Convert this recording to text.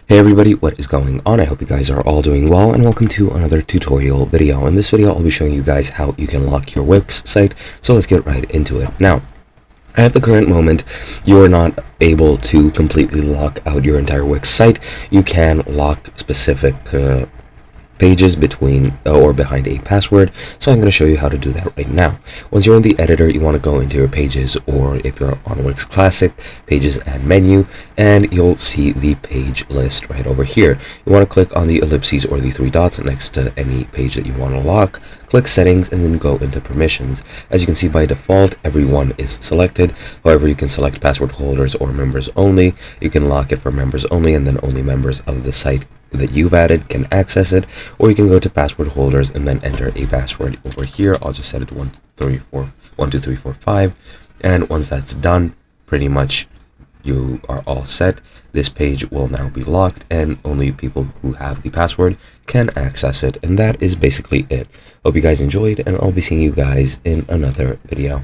Hey everybody, what is going on? I hope you guys are all doing well, and welcome to another tutorial video. In this video, I'll be showing you guys how you can lock your Wix site, so let's get right into it. Now, at the current moment, you are not able to completely lock out your entire Wix site. You can lock specific pages between or behind a password, so I'm going to show you how to do that right now. Once you're in the editor, you want to go into your pages, or if you're on Wix Classic, pages and menu, and you'll see the page list right over here. You want to click on the ellipses or the three dots next to any page that you want to lock, click settings, and then go into permissions. As you can see, by default everyone is selected. However, you can select password holders or members only. You can lock it for members only, and then only members of the site that you've added can access it, or you can go to password holders and then enter a password over here. I'll just set it to 12345, and once that's done, pretty much you are all set. This page will now be locked, and only people who have the password can access it, and that is basically it. Hope you guys enjoyed, and I'll be seeing you guys in another video.